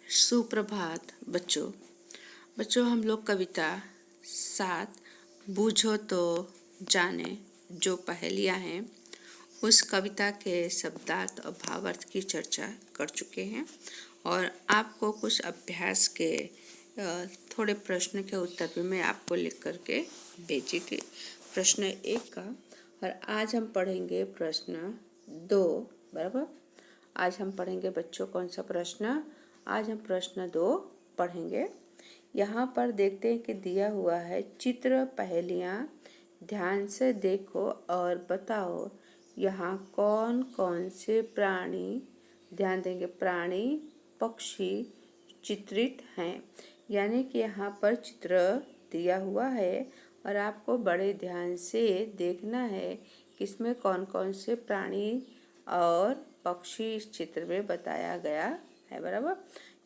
सुप्रभात बच्चों। बच्चों हम लोग कविता 7 बूझो तो जाने जो पहेलियाँ हैं उस कविता के शब्दार्थ और भावार्थ की चर्चा कर चुके हैं और आपको कुछ अभ्यास के थोड़े प्रश्न के उत्तर भी मैं आपको लिख करके भेजी थी, प्रश्न 1 का। और आज हम पढ़ेंगे प्रश्न 2। बराबर, आज हम पढ़ेंगे बच्चों कौन सा प्रश्न? आज हम प्रश्न 2 पढ़ेंगे। यहाँ पर देखते हैं कि दिया हुआ है चित्र पहेलियाँ, ध्यान से देखो और बताओ यहाँ कौन कौन से प्राणी, ध्यान देंगे, प्राणी पक्षी चित्रित हैं। यानी कि यहाँ पर चित्र दिया हुआ है और आपको बड़े ध्यान से देखना है कि इसमें कौन कौन से प्राणी और पक्षी इस चित्र में बताया गया है। बराबर,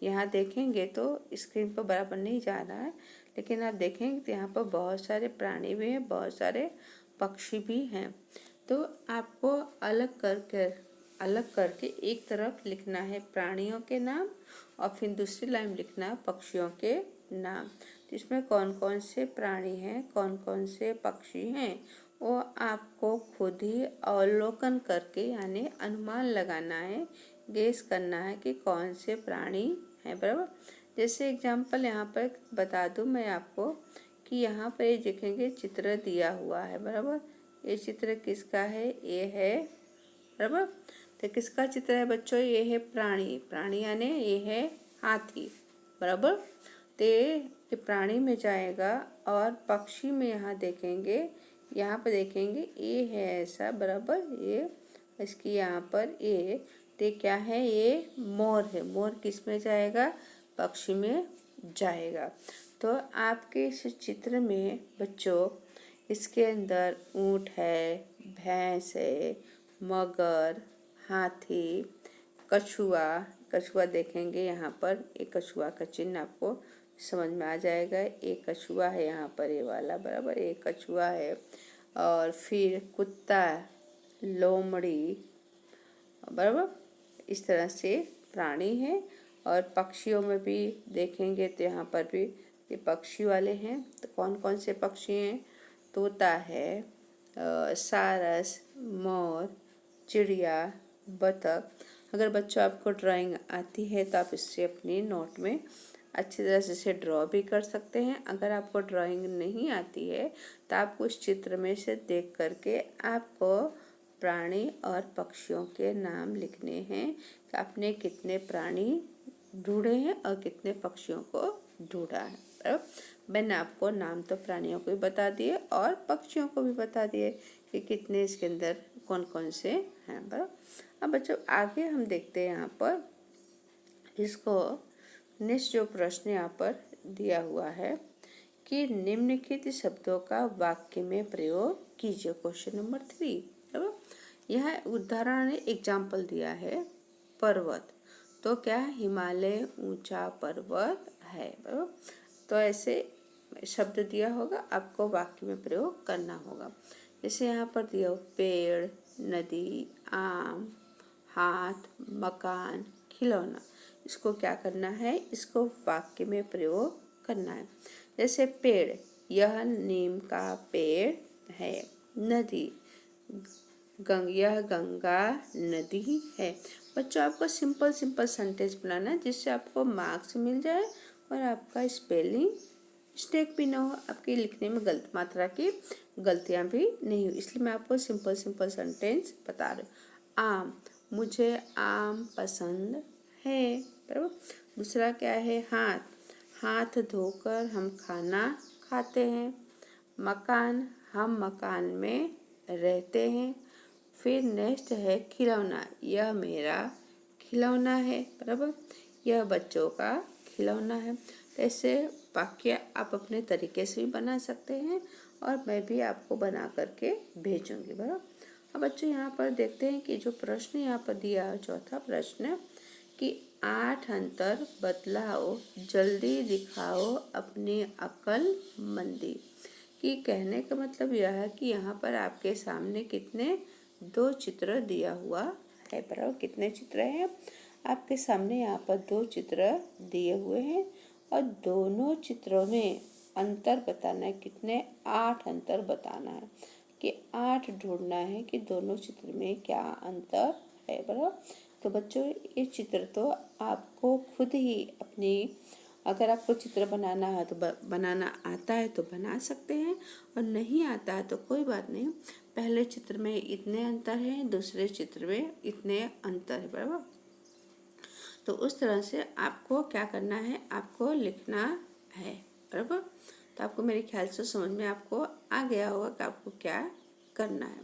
यहाँ देखेंगे तो स्क्रीन पर बराबर नहीं जा रहा है, लेकिन आप देखेंगे तो यहाँ पर बहुत सारे प्राणी भी हैं, बहुत सारे पक्षी भी हैं। तो आपको अलग करके एक तरफ लिखना है प्राणियों के नाम और फिर दूसरी लाइन लिखना है पक्षियों के नाम। तो इसमें कौन कौन से प्राणी हैं, कौन कौन से पक्षी हैं, वो आपको खुद ही अवलोकन करके यानी अनुमान लगाना है, गेस करना है कि कौन से प्राणी हैं। बराबर, जैसे एग्जाम्पल यहाँ पर बता दूँ मैं आपको कि यहाँ पर ये देखेंगे चित्र दिया हुआ है। बराबर, ये चित्र किसका है? ये है, बराबर, तो किसका चित्र है बच्चों? ये है प्राणी यानी ये है हाथी। बराबर, तो ये प्राणी में जाएगा और पक्षी में यहाँ देखेंगे, यहाँ पर देखेंगे ये है ऐसा। बराबर, ये इसकी यहाँ पर ये तो क्या है? ये मोर है। मोर किस में जाएगा? पक्षी में जाएगा। तो आपके इस चित्र में बच्चों इसके अंदर ऊंट है, भैंस है, मगर, हाथी, कछुआ देखेंगे यहाँ पर। एक कछुआ का चिन्ह आपको समझ में आ जाएगा। एक कछुआ है यहाँ पर, ये वाला। बराबर, एक कछुआ है। और फिर कुत्ता, लोमड़ी। बराबर, इस तरह से प्राणी हैं। और पक्षियों में भी देखेंगे तो यहाँ पर भी ये पक्षी वाले हैं। तो कौन कौन से पक्षी हैं? तोता है, सारस, मोर, चिड़िया, बतख। अगर बच्चों आपको ड्राइंग आती है तो आप इससे अपनी नोट में अच्छी तरह से इसे ड्रॉ भी कर सकते हैं। अगर आपको ड्राइंग नहीं आती है तो आप उस चित्र में से देख करके आपको प्राणी और पक्षियों के नाम लिखने हैं कि आपने कितने प्राणी ढूंढे हैं और कितने पक्षियों को ढूंढा है। मैंने आपको नाम तो प्राणियों को भी बता दिए और पक्षियों को भी बता दिए कि कितने इसके अंदर कौन कौन से हैं। बराबर, अब बच्चों आगे हम देखते हैं यहाँ पर इसको नेक्स्ट जो प्रश्न यहाँ पर दिया हुआ है कि निम्नलिखित शब्दों का वाक्य में प्रयोग कीजिए। Question number 3। बराबर, यह उदाहरण एग्जाम्पल दिया है पर्वत, तो क्या हिमालय ऊंचा पर्वत है। बराबर, तो ऐसे शब्द दिया होगा, आपको वाक्य में प्रयोग करना होगा। जैसे यहाँ पर दिया हो पेड़, नदी, आम, हाथ, मकान, खिलौना। इसको क्या करना है? इसको वाक्य में प्रयोग करना है। जैसे पेड़, यह नीम का पेड़ है। नदी, यह गंगा नदी है। बच्चों आपको सिंपल सेंटेंस बनाना है जिससे आपको मार्क्स मिल जाए और आपका स्पेलिंग मिस्टेक भी ना हो, आपके लिखने में गलत मात्रा की गलतियां भी नहीं हो। इसलिए मैं आपको सिंपल सेंटेंस बता रही हूँ। आम, मुझे आम पसंद है। बराबर, दूसरा क्या है? हाथ धोकर हम खाना खाते हैं। मकान, हम मकान में रहते हैं। फिर नेक्स्ट है खिलौना, यह मेरा खिलौना है। बराबर, यह बच्चों का खिलौना है। तो ऐसे वाक्य आप अपने तरीके से भी बना सकते हैं और मैं भी आपको बना करके भेजूंगी। बराबर, अब बच्चों यहाँ पर देखते हैं कि जो प्रश्न यहाँ पर दिया है, चौथा प्रश्न कि 8 अंतर बतलाओ, जल्दी दिखाओ अपनी अक्लमंदी। कि कहने का मतलब यह है कि यहाँ पर आपके सामने कितने 2 चित्र दिया हुआ है। बराबर, कितने चित्र हैं? आपके सामने यहाँ पर 2 चित्र दिए हुए हैं और दोनों चित्रों में अंतर बताना है। कितने? 8 अंतर बताना है कि 8 ढूंढना है कि दोनों चित्र में क्या अंतर है। बराबर। तो बच्चों ये चित्र तो आपको खुद ही अपनी, अगर आपको चित्र बनाना है तो बनाना आता है तो बना सकते हैं, और नहीं आता है तो कोई बात नहीं। पहले चित्र में इतने अंतर हैं, दूसरे चित्र में इतने अंतर है। बराबर। तो उस तरह से आपको क्या करना है, आपको लिखना है। बराबर। तो आपको मेरे ख्याल से समझ में आपको आ गया होगा कि आपको क्या करना है।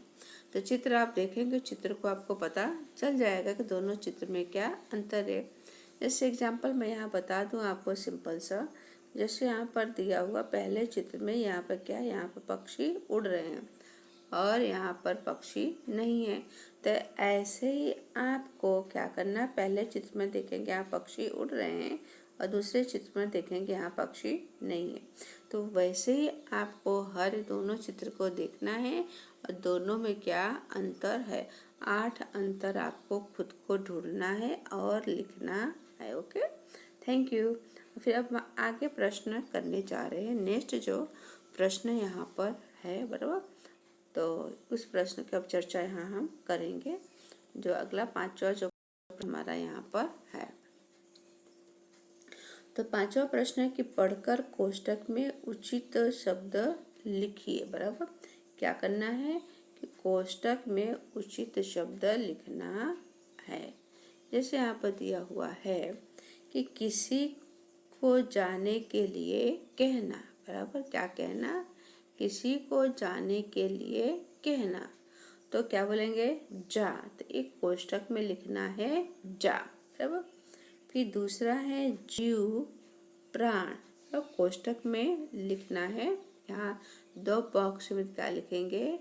तो चित्र आप देखेंगे, चित्र को आपको पता चल जाएगा कि दोनों चित्र में क्या अंतर है। जैसे एग्जाम्पल मैं यहाँ बता दूँ आपको सिंपल सा। जैसे यहाँ पर दिया हुआ पहले चित्र में यहाँ पर क्या है, यहाँ पर पक्षी उड़ रहे हैं और यहाँ पर पक्षी नहीं है। तो ऐसे ही आपको क्या करना है, पहले चित्र में देखेंगे यहाँ पक्षी उड़ रहे हैं और दूसरे चित्र में देखेंगे यहाँ पक्षी नहीं है। तो वैसे ही आपको हर दोनों चित्र को देखना है और दोनों में क्या अंतर है। 8 अंतर आपको खुद को ढूंढना है और लिखना है। Okay, thank you. फिर अब आगे प्रश्न करने जा रहे हैं। नेक्स्ट जो प्रश्न यहाँ पर है, बराबर, तो उस प्रश्न की अब चर्चा यहाँ हम करेंगे। जो अगला 5वां जो हमारा यहाँ पर है, तो 5वां प्रश्न है कि पढ़कर कोष्टक में उचित शब्द लिखिए। बराबर। क्या करना है कि कोष्टक में उचित शब्द लिखना है। जैसे यहाँ पर दिया हुआ है कि किसी को जाने के लिए कहना। बराबर। क्या कहना? किसी को जाने के लिए कहना। तो क्या बोलेंगे? जा। तो एक कोष्टक में लिखना है जा। बराबर। फिर दूसरा है जीव प्राण। तो कोष्टक में लिखना है, यहाँ 2 बॉक्स में क्या लिखेंगे?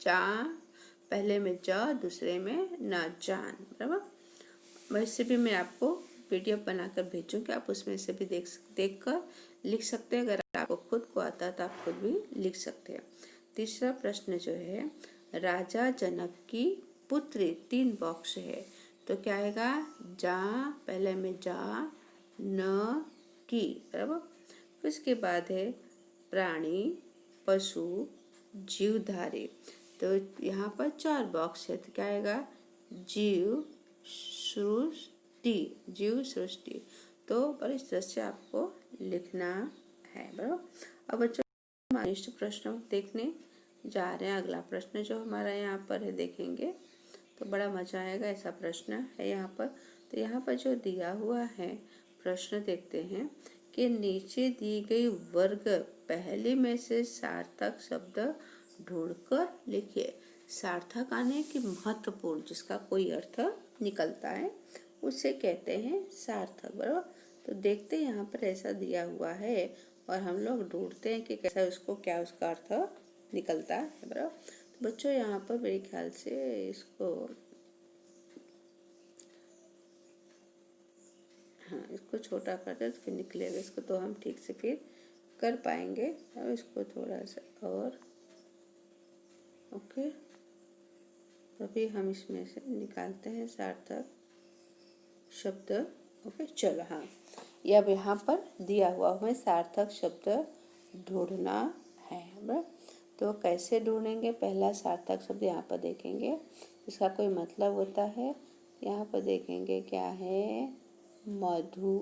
जा। पहले में जा, दूसरे में ना जान। बराबर। वैसे भी मैं आपको पीडीएफ बनाकर भेजूंगी, आप उसमें से भी देख कर लिख सकते हैं। अगर आपको खुद को आता है तो आप खुद भी लिख सकते हैं। तीसरा प्रश्न जो है, राजा जनक की पुत्री, 3 बॉक्स है। तो क्या आएगा? जा, पहले में जा, न की। बराबर। फिर उसके बाद है प्राणी, पशु, जीवधारी। तो यहाँ पर 4 बॉक्स है। तो क्या आएगा? जीव सृष्टि, जीव सृष्टि। तो पर इस तरह से आपको लिखना है। बराबर। अब बच्चों नेक्स्ट प्रश्न देखने जा रहे हैं। अगला प्रश्न जो हमारा यहाँ पर है देखेंगे तो बड़ा मजा आएगा। ऐसा प्रश्न है यहाँ पर। तो यहाँ पर जो दिया हुआ है प्रश्न देखते हैं कि नीचे दी गई वर्ग पहले में से सार्थक शब्द ढूंढकर लिखिए। सार्थक आने की महत्वपूर्ण, जिसका कोई अर्थ निकलता है, उसे कहते हैं सार्थक। बराबर। तो देखते हैं यहाँ पर ऐसा दिया हुआ है और हम लोग ढूंढते हैं कि कैसा उसको क्या उसका अर्थ निकलता है। बराबर। तो बच्चों यहाँ पर मेरे ख्याल से इसको, हाँ, इसको छोटा कर दे तो फिर निकलेगा। इसको तो हम ठीक से फिर कर पाएंगे। अब इसको थोड़ा सा और, ओके, अभी हम इसमें से निकालते हैं सार्थक शब्द। ओके, चलो, हाँ, ये अब यहाँ पर दिया हुआ हमें सार्थक शब्द ढूंढना है। बराबर। तो कैसे ढूंढेंगे? पहला सार्थक शब्द यहाँ पर देखेंगे, इसका कोई मतलब होता है। यहाँ पर देखेंगे क्या है? मधु।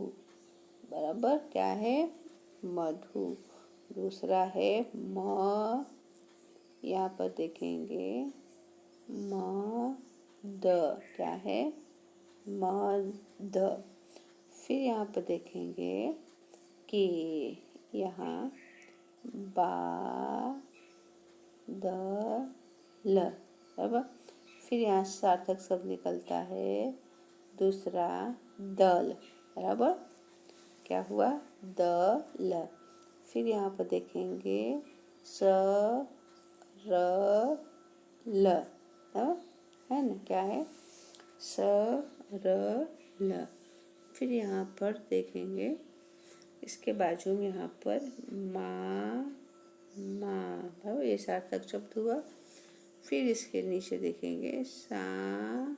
बराबर। क्या है? मधु। दूसरा है म, यहाँ पर देखेंगे मद। क्या है? मद। फिर यहाँ पर देखेंगे कि यहाँ बादल। बराबर। फिर यहाँ सार्थक शब्द निकलता है दूसरा दल। बराबर। क्या हुआ? दल। फिर यहाँ पर देखेंगे सरल। है ना? क्या है? सरल। फिर यहाँ पर देखेंगे इसके बाजू में यहाँ पर माँ, ये सार्थक शब्द हुआ। फिर इसके नीचे देखेंगे सावन।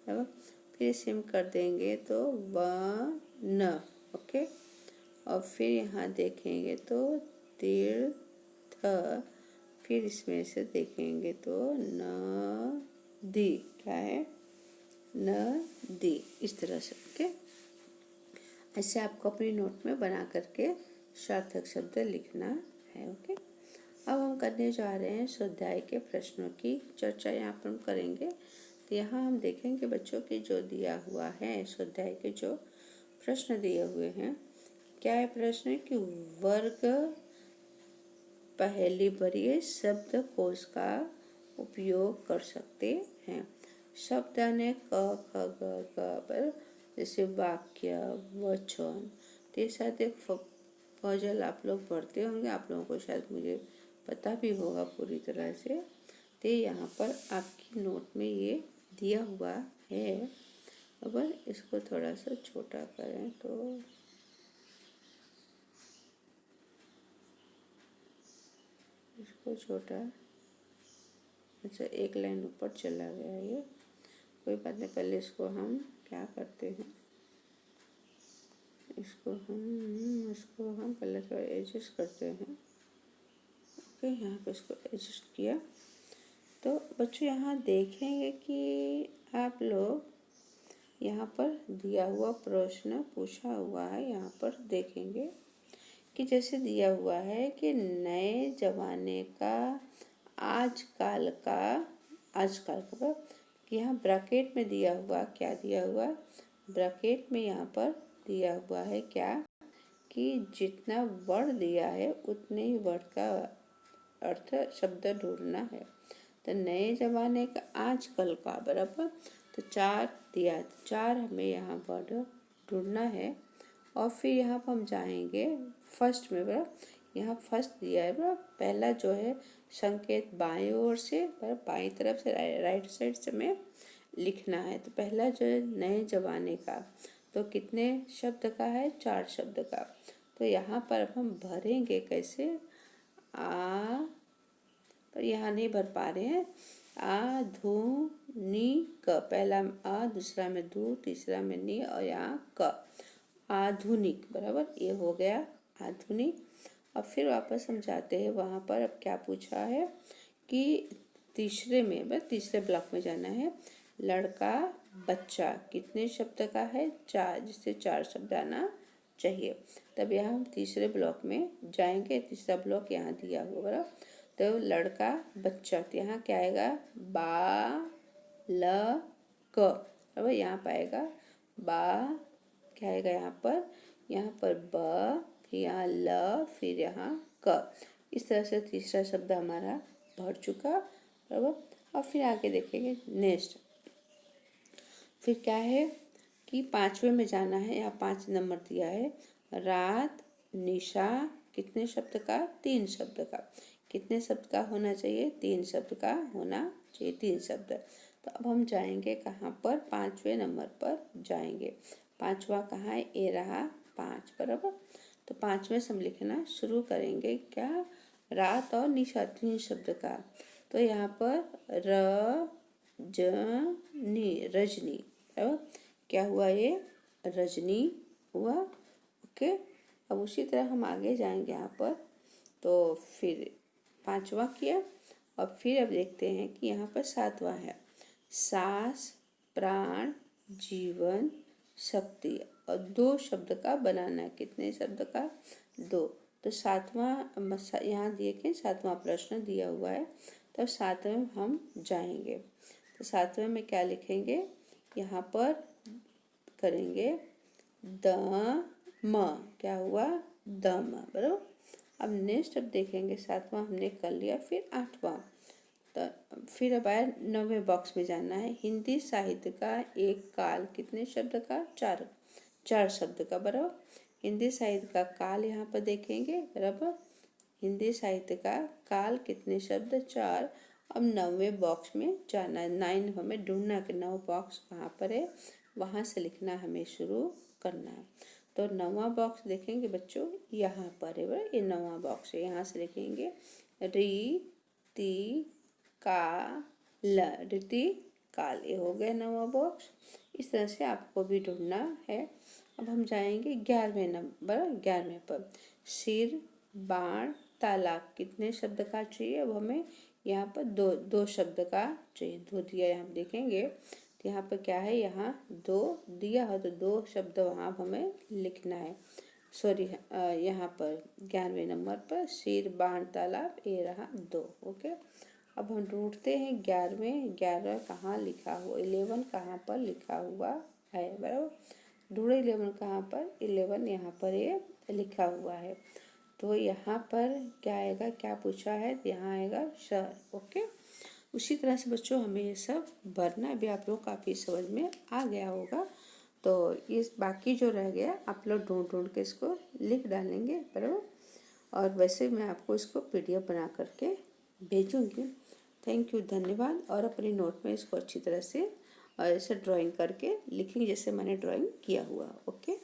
बराबर। फिर इसे हम कर देंगे तो वन, ओके। और फिर यहाँ देखेंगे तो तीर्थ, फिर इसमें से देखेंगे तो नदी, क्या है, नदी, इस तरह से, ओके। ऐसे आपको अपनी नोट में बना करके सार्थक शब्द लिखना है, ओके। अब हम करने जा रहे हैं स्वाध्याय के प्रश्नों की चर्चा, यहाँ पर हम करेंगे। तो यहाँ हम देखेंगे बच्चों की जो दिया हुआ है स्वाध्याय के जो प्रश्न दिए हुए हैं, क्या है प्रश्न कि वर्ग पहली भरिए शब्दकोश का उपयोग कर सकते हैं। शब्द यानी क ख ग घ पर, जैसे वाक्य, वचन, तो ये शायद एक पजल आप लोग पढ़ते होंगे, आप लोगों को शायद मुझे पता भी होगा पूरी तरह से। तो यहाँ पर आपकी नोट में ये दिया हुआ है। अब इसको थोड़ा सा छोटा करें तो इसको छोटा, अच्छा एक लाइन ऊपर चला गया ये, कोई बात नहीं। पहले इसको हम क्या करते हैं, इसको हम पहले थोड़ा एडजस्ट करते हैं, ओके। यहाँ पे इसको एडजस्ट किया। तो बच्चों यहाँ देखेंगे कि आप लोग यहाँ पर दिया हुआ प्रश्न पूछा हुआ है, यहाँ पर देखेंगे कि जैसे दिया हुआ है कि नए जमाने का आजकल का कि यहाँ ब्रैकेट में दिया हुआ, क्या दिया हुआ ब्रैकेट में यहाँ पर दिया हुआ है क्या कि जितना वर्ड दिया है उतने ही वर्ड का अर्थ शब्द ढूंढना है। तो नए जमाने का आजकल का बराबर, तो 4 दिया, 4 हमें यहाँ वर्ड ढूंढना है। और फिर यहाँ पर हम जाएंगे फर्स्ट में, बराबर। यहाँ फर्स्ट दिया है बराबर, पहला जो है संकेत बाएं ओर से, बराबर बाएं तरफ से राइट साइड से में लिखना है। तो पहला जो है नए जमाने का, तो कितने शब्द का है, 4 शब्द का। तो यहाँ पर अब हम भरेंगे कैसे, पर यहाँ नहीं भर पा रहे हैं। आधुनिक, पहला आ, दूसरा में दू, तीसरा में नी, और यहाँ क, आधुनिक, बराबर ये हो गया आधुनिक। और फिर वापस हम जाते हैं वहाँ पर। अब क्या पूछा है कि तीसरे में, बस तीसरे ब्लॉक में जाना है। लड़का बच्चा कितने शब्द का है, 4, जिससे 4 शब्द आना चाहिए। तब यहाँ हम तीसरे ब्लॉक में जाएंगे। तीसरा ब्लॉक यहाँ दिया हुआ, बराबर। तो लड़का बच्चा, तो यहाँ क्या आएगा, बा ल क, बराबर। यहाँ पाएगा बा, क्या आएगा यहाँ पर ब, फिर यहाँ ल, फिर यहाँ क। इस तरह से तीसरा शब्द हमारा भर चुका, बराबर। और फिर आगे देखेंगे नेक्स्ट। फिर क्या है कि 5वें में जाना है। यहाँ 5 नंबर दिया है, रात निशा, कितने शब्द का, 3 शब्द का। कितने शब्द का होना चाहिए, 3 शब्द का होना चाहिए, 3 शब्द। तो अब हम जाएंगे कहाँ पर, 5वें नंबर पर जाएंगे। 5वां कहाँ है, ये रहा 5, बराबर। तो 5वें से हम लिखना शुरू करेंगे क्या, रात और निशा, 3 शब्द का। तो यहाँ पर रजनी, बराबर। क्या हुआ, ये रजनी हुआ, ओके। अब उसी तरह हम आगे जाएंगे यहाँ पर। तो फिर 5वां किया, और फिर अब देखते हैं कि यहाँ पर 7वां है, सांस, प्राण, जीवन, शक्ति, और 2 शब्द का बनाना है। कितने शब्द का, 2। तो 7वां यहाँ देखें, 7वां प्रश्न दिया हुआ है। तब 7वें में हम जाएंगे। तो 7वें में क्या लिखेंगे, यहाँ पर करेंगे दम, क्या हुआ, दम, बराबर। अब नेक्स्ट अब देखेंगे 7वां हमने कर लिया। फिर 8वां, तो फिर अब आया 9वें बॉक्स में जाना है। हिंदी साहित्य का एक काल, कितने शब्द का, 4 शब्द का, बराबर। हिंदी साहित्य का काल यहाँ पर देखेंगे, बराबर। हिंदी साहित्य का काल कितने शब्द, 4। अब 9वें बॉक्स में जाना है। 9 हमें ढूंढना कि 9 बॉक्स कहाँ पर है, वहाँ से लिखना हमें शुरू करना है। तो 9वां बॉक्स देखेंगे बच्चों, यहाँ पर है, ये 9वां बॉक्स है। यहाँ से लिखेंगे री ती का ल, रीति काले हो गए 9वां बॉक्स। इस तरह से आपको भी ढूंढना है। अब हम जाएंगे 11वें नंबर 11वें पर। सिर, बाण, तालाब कितने शब्द का चाहिए? अब हमें यहाँ पर दो शब्द का चाहिए। दो दिया यहाँ देखेंगे तो यहाँ पर क्या है, यहाँ दो दिया है तो दो शब्द वहाँ हमें लिखना है। सॉरी, यहाँ पर 11वें नंबर पर सिर, बाण, तालाब, ये रहा दो। ओके, अब हम ढूंढते हैं 11वें। 11 कहाँ लिखा हुआ, 11 कहाँ पर लिखा हुआ है, बराबर। ढूंढे 11 कहाँ पर, 11 यहाँ पर ये लिखा हुआ है। तो यहाँ पर क्या आएगा, क्या पूछा है, यहाँ आएगा शहर। ओके, उसी तरह से बच्चों हमें ये सब भरना भी आप लोग काफ़ी समझ में आ गया होगा। तो इस बाकी जो रह गया आप लोग ढूंढ ढूंढ के इसको लिख डालेंगे, बराबर। और वैसे मैं आपको इसको PDF बना करके भेजूंगी। थैंक यू, धन्यवाद। और अपनी नोट में इसको अच्छी तरह से और ऐसे ड्राइंग करके लिखेंगे जैसे मैंने ड्राइंग किया हुआ। ओके।